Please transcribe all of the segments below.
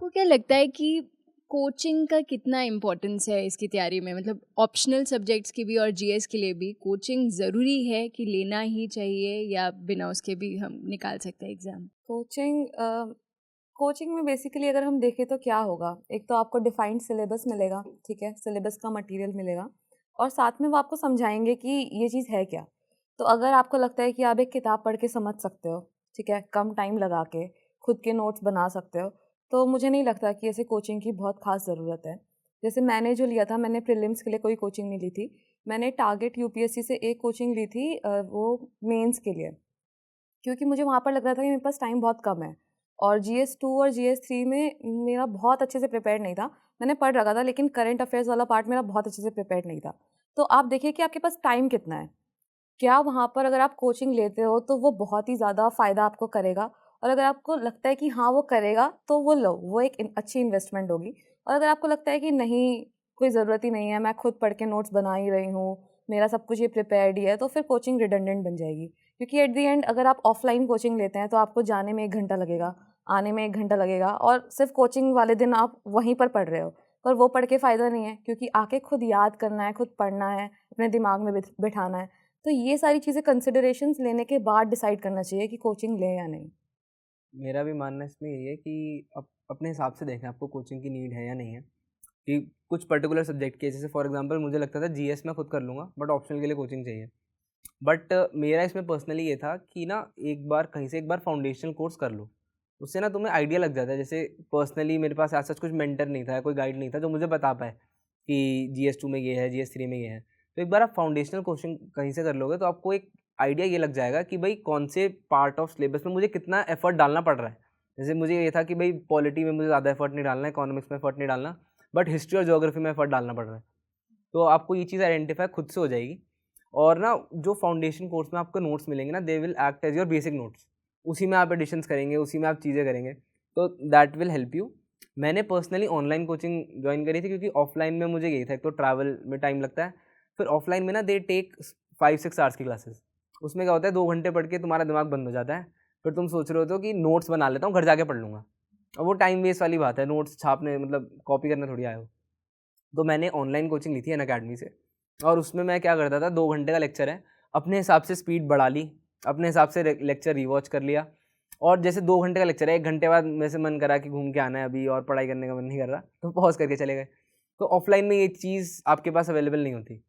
आपको क्या लगता है कि कोचिंग का कितना इम्पोर्टेंस है इसकी तैयारी में? मतलब ऑप्शनल सब्जेक्ट्स की भी और जीएस के लिए भी कोचिंग ज़रूरी है कि लेना ही चाहिए या बिना उसके भी हम निकाल सकते हैं एग्ज़ाम? कोचिंग कोचिंग में बेसिकली अगर हम देखें तो क्या होगा, एक तो आपको डिफाइंड सिलेबस मिलेगा, ठीक है, सिलेबस का मटेरियल मिलेगा और साथ में वो आपको समझाएंगे कि ये चीज़ है क्या। तो अगर आपको लगता है कि आप एक किताब पढ़ के समझ सकते हो, ठीक है, कम टाइम लगा के खुद के नोट्स बना सकते हो, तो मुझे नहीं लगता कि ऐसे कोचिंग की बहुत खास ज़रूरत है। जैसे मैंने जो लिया था, मैंने प्रीलिम्स के लिए कोई कोचिंग नहीं ली थी। मैंने टारगेट यूपीएससी से एक कोचिंग ली थी, वो मेंस के लिए, क्योंकि मुझे वहाँ पर लग रहा था कि मेरे पास टाइम बहुत कम है और GS2 और GS3 में मेरा बहुत अच्छे से प्रिपेयर नहीं था। मैंने पढ़ रखा था लेकिन करंट अफेयर्स वाला पार्ट मेरा बहुत अच्छे से प्रिपेयर नहीं था। तो आप देखिए कि आपके पास टाइम कितना है। क्या वहाँ पर अगर आप कोचिंग लेते हो तो वो बहुत ही ज़्यादा फ़ायदा आपको करेगा, और अगर आपको लगता है कि हाँ वो करेगा तो वो लो, वो एक अच्छी इन्वेस्टमेंट होगी। और अगर आपको लगता है कि नहीं, कोई ज़रूरत ही नहीं है, मैं खुद पढ़ के नोट्स बना ही रही हूँ, मेरा सब कुछ ये प्रिपेयर्ड ही है, तो फिर कोचिंग रिडंडेंट बन जाएगी। क्योंकि एट द एंड अगर आप ऑफलाइन कोचिंग लेते हैं तो आपको जाने में 1 घंटा लगेगा, आने में 1 घंटा लगेगा, और सिर्फ कोचिंग वाले दिन आप वहीं पर पढ़ रहे हो, पर वो पढ़ के फ़ायदा नहीं है क्योंकि आके खुद याद करना है, खुद पढ़ना है, अपने दिमाग में बिठाना है। तो ये सारी चीज़ें कंसिडरेशंस लेने के बाद डिसाइड करना चाहिए कि कोचिंग लें या नहीं। मेरा भी मानना इसमें यही है कि अपने हिसाब से देखें आपको कोचिंग की नीड है या नहीं है। कि कुछ पर्टिकुलर सब्जेक्ट के, जैसे फॉर एग्जांपल मुझे लगता था जीएस मैं खुद कर लूँगा बट ऑप्शनल के लिए कोचिंग चाहिए। बट मेरा इसमें पर्सनली ये था कि ना एक बार कहीं से एक बार फाउंडेशनल कोर्स कर लो, उससे ना तुम्हें आइडिया लग जाता है। जैसे पर्सनली मेरे पास ऐसा कुछ मेंटर नहीं था, कोई गाइड नहीं था जो मुझे बता पाए कि GS2 में ये है, GS3 में ये है। तो एक बार आप फाउंडेशनल कोचिंग कहीं से कर लोगे तो आपको एक आइडिया ये लग जाएगा कि भाई कौन से पार्ट ऑफ सिलेबस में मुझे कितना एफर्ट डालना पड़ रहा है। जैसे मुझे ये था कि भाई पॉलिटी में मुझे ज़्यादा एफर्ट नहीं डालना है, इकोनॉमिक्स में एफर्ट नहीं डालना, बट हिस्ट्री और ज्योग्राफी में एफर्ट डालना पड़ रहा है। तो आपको ये चीज़ आइडेंटिफाई खुद से हो जाएगी। और ना जो फाउंडेशन कोर्स में आपको नोट्स मिलेंगे ना, they will act as your basic notes. उसी में आप एडिशंस करेंगे, उसी में आप चीज़ें करेंगे, तो दैट विल हेल्प यू। मैंने पर्सनली ऑनलाइन कोचिंग ज्वाइन करी थी क्योंकि ऑफलाइन में मुझे यही था, एक तो ट्रैवल में टाइम लगता है, फिर ऑफलाइन में ना दे टेक 5-6 आवर्स की क्लासेस। उसमें क्या होता है, 2 घंटे पढ़ के तुम्हारा दिमाग बंद हो जाता है, फिर तुम सोच रहे होते हो कि नोट्स बना लेता हूँ, घर जाके पढ़ लूँगा। और वो टाइम वेस्ट वाली बात है, नोट्स छापने मतलब कॉपी करने थोड़ी आए हो। तो मैंने ऑनलाइन कोचिंग ली थी अनअकैडमी से, और उसमें मैं क्या करता था, 2 घंटे का लेक्चर है, अपने हिसाब से स्पीड बढ़ा ली, अपने हिसाब से लेक्चर रिवॉच कर लिया। और जैसे 2 घंटे का लेक्चर है, 1 घंटे बाद मेरे से मन करा कि घूम के आना है अभी और पढ़ाई करने का मन नहीं कर रहा, तो पॉज करके चले गए। तो ऑफलाइन में ये चीज़ आपके पास अवेलेबल नहीं होती।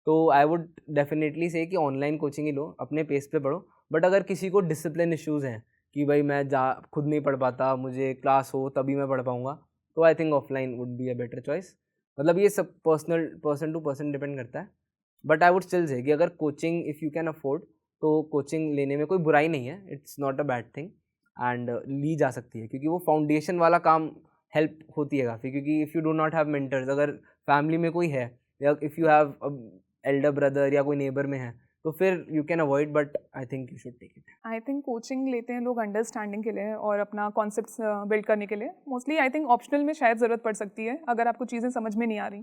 तो आई वुड डेफिनेटली से कि ऑनलाइन कोचिंग ही लो, अपने पेस पे पढ़ो। बट अगर किसी को डिसिप्लिन इश्यूज़ हैं कि भाई मैं जा खुद नहीं पढ़ पाता, मुझे क्लास हो तभी मैं पढ़ पाऊँगा, तो I think offline would be a better choice. मतलब ये सब पर्सन टू पर्सन डिपेंड करता है। बट आई वुड स्टिल से कि अगर coaching if you can afford, तो कोचिंग लेने में कोई बुराई नहीं है, it's not a bad thing, and ली जा सकती है क्योंकि वो फाउंडेशन वाला काम हेल्प होती है काफ़ी। क्योंकि if you do not have mentors, अगर फैमिली में कोई है या if you have elder brother या कोई नेबर में है, तो फिर you can avoid, but I think you should take it. I think coaching लेते हैं लोग अंडरस्टैंडिंग के लिए और अपना कॉन्सेप्ट्स बिल्ड करने के लिए। मोस्टली आई थिंक ऑप्शनल में शायद ज़रूरत पड़ सकती है अगर आपको चीज़ें समझ में नहीं आ रही।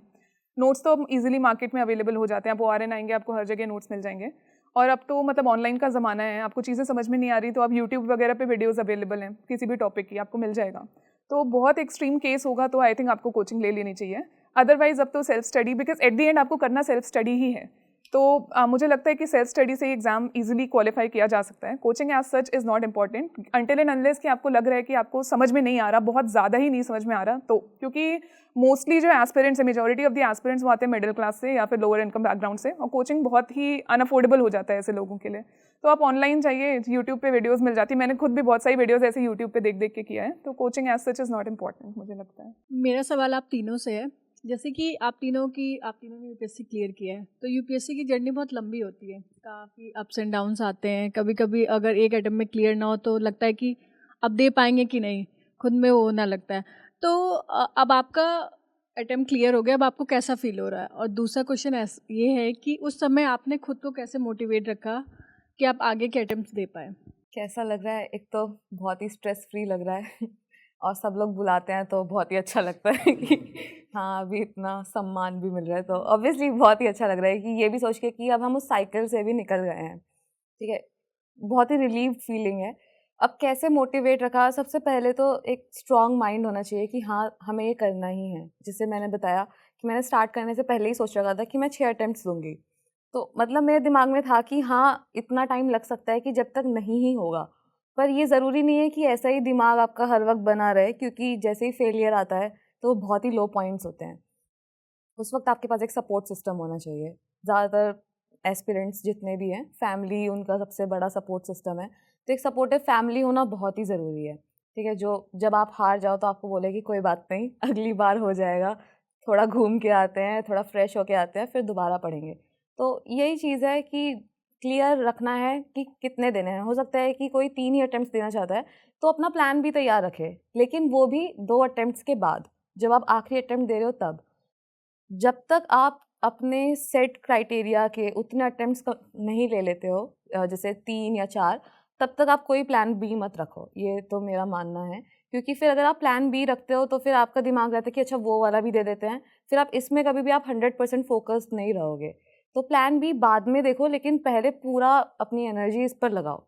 नोट्स तो अब इजीली मार्केट में अवेलेबल हो जाते हैं, आप ORN आएंगे आपको हर जगह नोट्स मिल जाएंगे। और अब तो मतलब ऑनलाइन का ज़माना है, आपको चीज़ें समझ में नहीं आ रही तो अब यूट्यूब वगैरह पे वीडियोस अवेलेबल हैं, किसी भी टॉपिक की आपको मिल जाएगा। तो बहुत एक्सट्रीम केस होगा तो आई थिंक आपको कोचिंग ले लेनी चाहिए। अदरवाइज अब तो self study, because at the end आपको करना सेल्फ स्टडी ही है। तो मुझे लगता है कि सेल्फ स्टडी से एग्जाम इजीली क्वालिफाई किया जा सकता है। Coaching as such is not important until and unless कि आपको लग रहा है कि आपको समझ में नहीं आ रहा, बहुत ज़्यादा ही नहीं समझ में आ रहा। तो क्योंकि मोस्टली जो एस्पिरेंट्स है, मेजॉरिटी ऑफ द एस्पिरेंट्स वो आते हैं मिडिल क्लास से या फिर लोअर इनकम बैकग्राउंड से, और कोचिंग बहुत ही अनअफोर्डेबल हो जाता है ऐसे लोगों के लिए। तो आप ऑनलाइन जाइए, यूट्यूब पे वीडियोस मिल जाती है। मैंने खुद भी बहुत सारी वीडियोस ऐसे यूट्यूब पे देख देख के किया है। तो coaching as such is not important मुझे लगता है। मेरा सवाल आप तीनों से है। जैसे कि आप तीनों ने यूपीएससी क्लियर किया है, तो यूपीएससी की जर्नी बहुत लंबी होती है, काफ़ी अप्स एंड डाउन्स आते हैं। कभी कभी अगर एक अटेम्प्ट में क्लियर ना हो तो लगता है कि अब दे पाएंगे कि नहीं, खुद में वो होना लगता है। तो अब आपका अटेम्प्ट क्लियर हो गया, अब आपको कैसा फील हो रहा है? और दूसरा क्वेश्चन ये है कि उस समय आपने खुद को कैसे मोटिवेट रखा कि आप आगे के अटेम्प्ट दे पाए? कैसा लग रहा है? एक तो बहुत ही स्ट्रेस फ्री लग रहा है और सब लोग बुलाते हैं तो बहुत ही अच्छा लगता है कि हाँ, अभी इतना सम्मान भी मिल रहा है, तो ऑब्वियसली बहुत ही अच्छा लग रहा है कि ये भी सोच के कि अब हम उस साइकिल से भी निकल गए हैं, ठीक है। बहुत ही रिलीव्ड फीलिंग है। अब कैसे मोटिवेट रखा, सबसे पहले तो एक स्ट्रॉन्ग माइंड होना चाहिए कि हाँ हमें ये करना ही है। जिससे मैंने बताया कि मैंने स्टार्ट करने से पहले ही सोच रखा था कि मैं 6 अटेम्प्ट्स दूंगी, तो मतलब मेरे दिमाग में था कि हाँ इतना टाइम लग सकता है कि जब तक नहीं ही होगा। पर ये ज़रूरी नहीं है कि ऐसा ही दिमाग आपका हर वक्त बना रहे, क्योंकि जैसे ही फेलियर आता है तो वो बहुत ही लो पॉइंट्स होते हैं। उस वक्त आपके पास एक सपोर्ट सिस्टम होना चाहिए। ज़्यादातर एस्पिरेंट्स जितने भी हैं, फैमिली उनका सबसे बड़ा सपोर्ट सिस्टम है, तो एक सपोर्टिव फैमिली होना बहुत ही ज़रूरी है, ठीक है। जो जब आप हार जाओ तो आपको बोले कि कोई बात नहीं, अगली बार हो जाएगा, थोड़ा घूम के आते हैं, थोड़ा फ्रेश होके आते हैं, फिर दोबारा पढ़ेंगे। तो यही चीज़ है कि क्लियर रखना है कि कितने देने हैं। हो सकता है कि कोई 3 ही अटेम्प्ट्स देना चाहता है, तो अपना प्लान भी तैयार रखे, लेकिन वो भी 2 अटेम्प्ट्स के बाद, जब आप आखिरी अटेम्प्ट दे रहे हो तब। जब तक आप अपने सेट क्राइटेरिया के उतने अटेम्प्ट्स नहीं ले लेते हो, जैसे 3 या 4, तब तक आप कोई प्लान बी मत रखो। ये तो मेरा मानना है, क्योंकि फिर अगर आप प्लान बी रखते हो तो फिर आपका दिमाग रहता है कि अच्छा वो वाला भी दे देते हैं, फिर आप इसमें कभी भी आप 100% फोकस्ड नहीं रहोगे। तो प्लान बी बाद में देखो, लेकिन पहले पूरा अपनी एनर्जी इस पर लगाओ,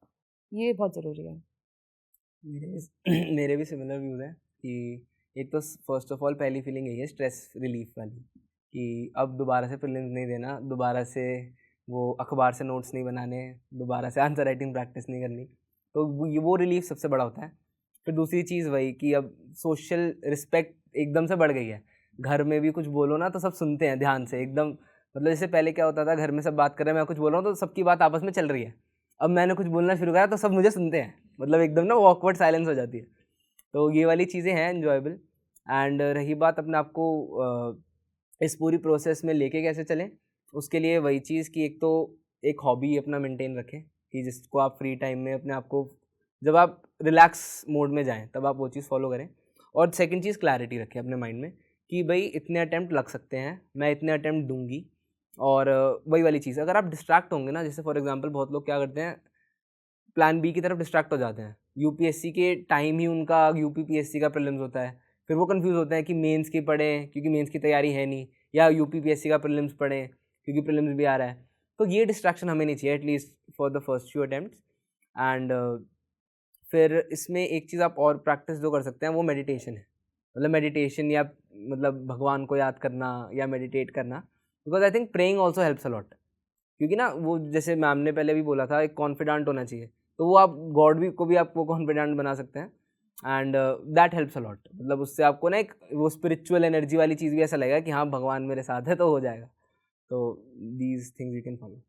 ये बहुत ज़रूरी है। मेरे भी सिमिलर व्यूज़ हैं कि एक तो फर्स्ट ऑफ ऑल पहली फीलिंग यही है स्ट्रेस रिलीफ वाली, कि अब दोबारा से प्रीलिम्स नहीं देना, दोबारा से वो अखबार से नोट्स नहीं बनाने, दोबारा से आंसर राइटिंग प्रैक्टिस नहीं करनी, तो वो रिलीफ सबसे बड़ा होता है। फिर दूसरी चीज़ वही कि अब सोशल रिस्पेक्ट एकदम से बढ़ गई है। घर में भी कुछ बोलो ना तो सब सुनते हैं ध्यान से एकदम, मतलब जैसे पहले क्या होता था, घर में सब बात कर रहे हैं, मैं कुछ बोल रहा हूँ तो सबकी बात आपस में चल रही है, अब मैंने कुछ बोलना शुरू करा तो सब मुझे सुनते हैं, मतलब एकदम ना वो ऑकवर्ड साइलेंस हो जाती है। तो ये वाली चीज़ें हैं एन्जॉयबल। एंड रही बात अपने आप को इस पूरी प्रोसेस में लेके कैसे चलें, उसके लिए वही चीज़ कि एक तो एक हॉबी अपना मेंटेन रखें, कि जिसको आप फ्री टाइम में अपने आप को, जब आप रिलैक्स मोड में जाएं तब आप वो चीज़ फॉलो करें। और सेकंड चीज़ क्लैरिटी रखें अपने माइंड में कि भाई इतने अटैम्प्ट लग सकते हैं, मैं इतने अटैम्प्ट दूंगी। और वही वाली चीज़, अगर आप डिस्ट्रैक्ट होंगे ना, जैसे फॉर एग्जांपल बहुत लोग क्या करते हैं, प्लान बी की तरफ डिस्ट्रैक्ट हो जाते हैं, यूपीएससी के टाइम ही उनका यूपीपीएससी का प्रीलिम्स होता है, फिर वो कंफ्यूज होते हैं कि मेंस की पढ़ें क्योंकि मेंस की तैयारी है नहीं, या यूपीपीएससी का प्रीलिम्स पढ़ें क्योंकि प्रीलिम्स भी आ रहा है। तो ये डिस्ट्रैक्शन हमें नहीं चाहिए, at least for the first few attempts. And फिर इसमें एक चीज़ आप और प्रैक्टिस जो कर सकते हैं वो मेडिटेशन है, मतलब मेडिटेशन या मतलब भगवान को याद करना या मेडिटेट करना, because I think praying also helps a lot. क्योंकि ना वो जैसे मैम ने पहले भी बोला था, एक कॉन्फिडेंट होना चाहिए, तो वो आप गॉड भी को भी आपको कॉन्फिडेंट बना सकते हैं। एंड दैट हेल्प्स अलॉट, मतलब उससे आपको ना एक वो स्पिरिचुअल एनर्जी वाली चीज़ भी ऐसा लगेगा कि हाँ भगवान मेरे साथ है तो हो जाएगा। तो these things you can follow.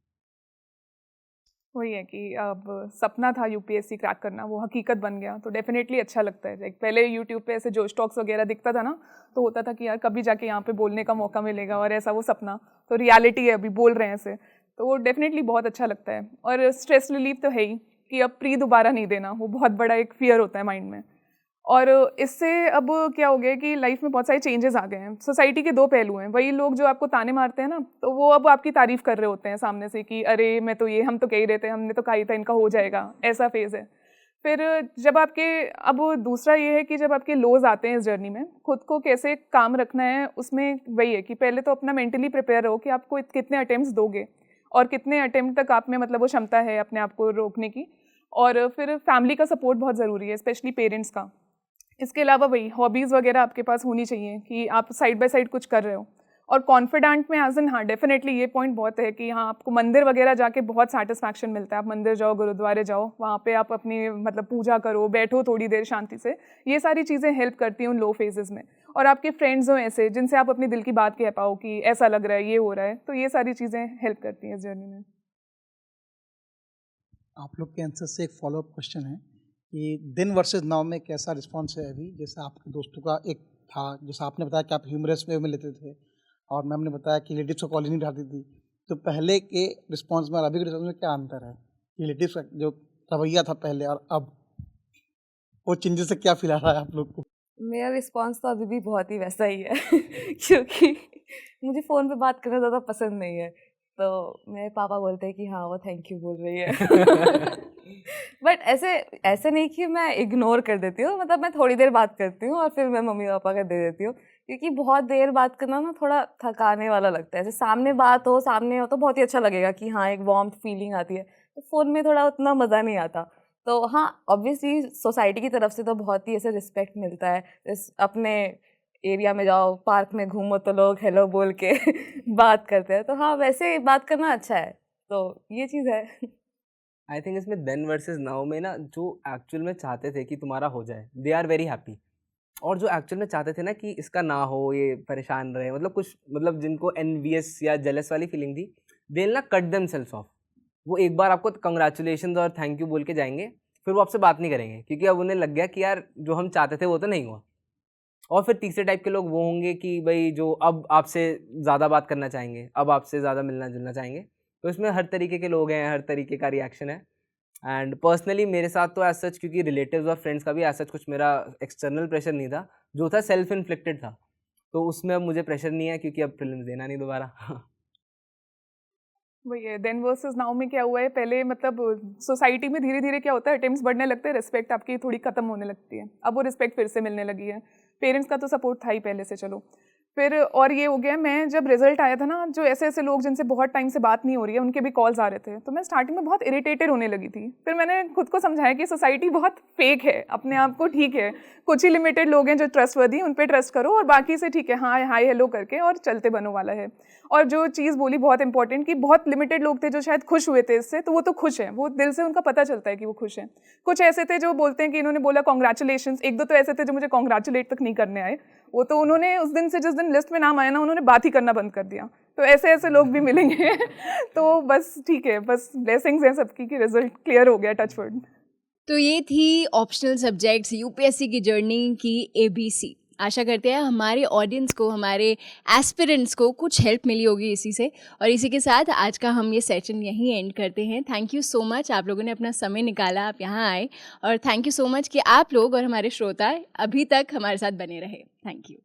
वही है कि अब सपना था यूपीएससी क्रैक करना, वो हकीकत बन गया, तो डेफिनेटली अच्छा लगता है। लाइक पहले यूट्यूब पे ऐसे जोश टॉक्स वगैरह दिखता था ना, तो होता था कि यार कभी जाके यहाँ पे बोलने का मौका मिलेगा, और ऐसा वो सपना तो रियलिटी है, अभी बोल रहे हैं ऐसे, तो वो डेफिनेटली बहुत अच्छा लगता है। और स्ट्रेस रिलीफ तो है ही कि अब प्री दोबारा नहीं देना, वो बहुत बड़ा एक फियर होता है माइंड में। और इससे अब क्या हो गया कि लाइफ में बहुत सारे चेंजेस आ गए हैं। सोसाइटी के 2 पहलू हैं, वही लोग जो आपको ताने मारते हैं ना, तो वो अब आपकी तारीफ कर रहे होते हैं सामने से कि अरे मैं तो ये, हम तो कह ही रहे थे, हमने तो कहा ही था इनका हो जाएगा, ऐसा फेज़ है। फिर जब आपके, अब दूसरा ये है कि जब आपके लोज आते हैं इस जर्नी में, खुद को कैसे काम रखना है, उसमें वही है कि पहले तो अपना मेंटली प्रिपेयर रहो कि आपको कितने अटेम्प्ट्स दोगे और कितने अटेम्प्ट तक आप में मतलब वो क्षमता है अपने आप को रोकने की। और फिर फैमिली का सपोर्ट बहुत ज़रूरी है, स्पेशली पेरेंट्स का। इसके अलावा वही हॉबीज़ वगैरह आपके पास होनी चाहिए कि आप साइड बाय साइड कुछ कर रहे हो। और कॉन्फिडेंट में एज इन, हाँ डेफिनेटली ये पॉइंट बहुत है कि हाँ आपको मंदिर वगैरह जाके बहुत सेटिस्फैक्शन मिलता है। आप मंदिर जाओ, गुरुद्वारे जाओ, वहाँ पे आप अपनी मतलब पूजा करो, बैठो थोड़ी देर शांति से, ये सारी चीज़ें हेल्प करती हैं उन लो फेजेस में। और आपके फ्रेंड्स हो ऐसे जिनसे आप अपनी दिल की बात कह पाओ कि ऐसा लग रहा है, ये हो रहा है, तो ये सारी चीज़ें हेल्प करती हैं इस जर्नी में। आप लोग के आंसर से एक फॉलोअप क्वेश्चन है कि दिन वर्सेस नाउ में कैसा रिस्पांस है अभी। जैसे आपके दोस्तों का एक था, जैसे आपने बताया कि आप ह्यूमरस वे में लेते थे, और मैम ने बताया कि रिलेटिव्स को कॉलेज नहीं उठाती थी, तो पहले के रिस्पांस में और अभी के रिस्पांस में क्या अंतर है? रिलेटिव्स का जो रवैया था पहले और अब, वो चेंजेस से क्या फील आ रहा है आप लोग को? मेरा रिस्पॉन्स तो अभी भी बहुत ही वैसा ही है क्योंकि मुझे फ़ोन पे बात करना ज़्यादा पसंद नहीं है, तो मेरे पापा बोलते हैं कि हाँ वो थैंक यू बोल रही है बट ऐसे नहीं कि मैं इग्नोर कर देती हूँ, मतलब मैं थोड़ी देर बात करती हूँ और फिर मैं मम्मी पापा का दे देती हूँ, क्योंकि बहुत देर बात करना ना थोड़ा थकाने वाला लगता है। जैसे सामने बात हो, सामने हो तो बहुत ही अच्छा लगेगा कि हाँ एक वार्म फीलिंग आती है, तो फ़ोन में थोड़ा उतना मज़ा नहीं आता। तो हाँ, ऑब्वियसली सोसाइटी की तरफ से तो बहुत ही ऐसे रिस्पेक्ट मिलता है। अपने एरिया में जाओ, पार्क में घूमो तो लोग हेलो बोल के बात करते हैं, तो हाँ वैसे बात करना अच्छा है, तो ये चीज़ है। आई थिंक इसमें देन वर्सेस नाउ में ना, जो एक्चुअल में चाहते थे कि तुम्हारा हो जाए, दे आर वेरी हैप्पी। और जो एक्चुअल में चाहते थे ना कि इसका ना हो, ये परेशान रहे, मतलब कुछ, मतलब जिनको एनवियस या जेलस वाली फीलिंग थी, दे विल ना कट देमसेल्व्स ऑफ। वो एक बार आपको कंग्रेचुलेशंस और थैंक यू बोल के जाएंगे, फिर वो आपसे बात नहीं करेंगे, क्योंकि अब उन्हें लग गया कि यार जो हम चाहते थे वो तो नहीं हुआ। और फिर तीसरे टाइप के लोग वो होंगे कि भाई जो अब आपसे ज़्यादा बात करना चाहेंगे, अब आपसे ज़्यादा मिलना जुलना चाहेंगे। तो इसमें हर तरीके के लोग हैं, हर तरीके का रिएक्शन है। एंड पर्सनली मेरे साथ तो एज सच, क्योंकि रिलेटिव्स और फ्रेंड्स का भी एज सच कुछ मेरा एक्सटर्नल प्रेशर नहीं था, जो था सेल्फ इन्फ्लिक्टेड था। तो उसमें अब मुझे प्रेशर नहीं है, क्योंकि अब प्रीलिम्स देना नहीं दोबारा। वही है, देन वर्सेस नाउ में क्या हुआ है, पहले मतलब सोसाइटी में धीरे धीरे क्या होता है, अटेम्प्ट्स बढ़ने लगते हैं, रिस्पेक्ट आपकी थोड़ी खत्म होने लगती है। अब वो रिस्पेक्ट फिर से मिलने लगी है। पेरेंट्स का तो सपोर्ट था ही पहले से, चलो फिर और ये हो गया। मैं जब रिजल्ट आया था ना, जो ऐसे ऐसे लोग जिनसे बहुत टाइम से बात नहीं हो रही है, उनके भी कॉल्स आ रहे थे, तो मैं स्टार्टिंग में बहुत इरिटेटेड होने लगी थी। फिर मैंने खुद को समझाया कि सोसाइटी बहुत फेक है, अपने आप को ठीक है, कुछ ही लिमिटेड लोग हैं जो ट्रस्टवर्दी, उन पर ट्रस्ट करो और बाकी से ठीक है, हाँ हाय हेलो करके और चलते बनो वाला है। और जो चीज़ बोली बहुत इंपॉर्टेंट, कि बहुत लिमिटेड लोग थे जो शायद खुश हुए थे इससे, तो वो तो खुश हैं, वो दिल से उनका पता चलता है कि वो खुश हैं। कुछ ऐसे थे जो बोलते हैं कि इन्होंने बोला कॉन्ग्रेचुलेशंस, एक दो तो ऐसे थे जो मुझे कॉन्ग्रेचुलेट तक नहीं करने आए, वो तो उन्होंने उस दिन से, जिस दिन लिस्ट में नाम आया ना, उन्होंने बात ही करना बंद कर दिया। तो ऐसे ऐसे लोग भी मिलेंगे। तो बस ठीक है, बस ब्लेसिंग्स हैं सबकी कि रिजल्ट क्लियर हो गया, टच वुड। तो ये थी ऑप्शनल सब्जेक्ट्स यूपीएससी की जर्नी की ABC। आशा करते हैं हमारे ऑडियंस को, हमारे एस्पिरेंट्स को कुछ हेल्प मिली होगी इसी से। और इसी के साथ आज का हम ये सेशन यहीं एंड करते हैं। थैंक यू सो मच, आप लोगों ने अपना समय निकाला, आप यहाँ आए, और थैंक यू सो मच कि आप लोग और हमारे श्रोता अभी तक हमारे साथ बने रहे। Thank you.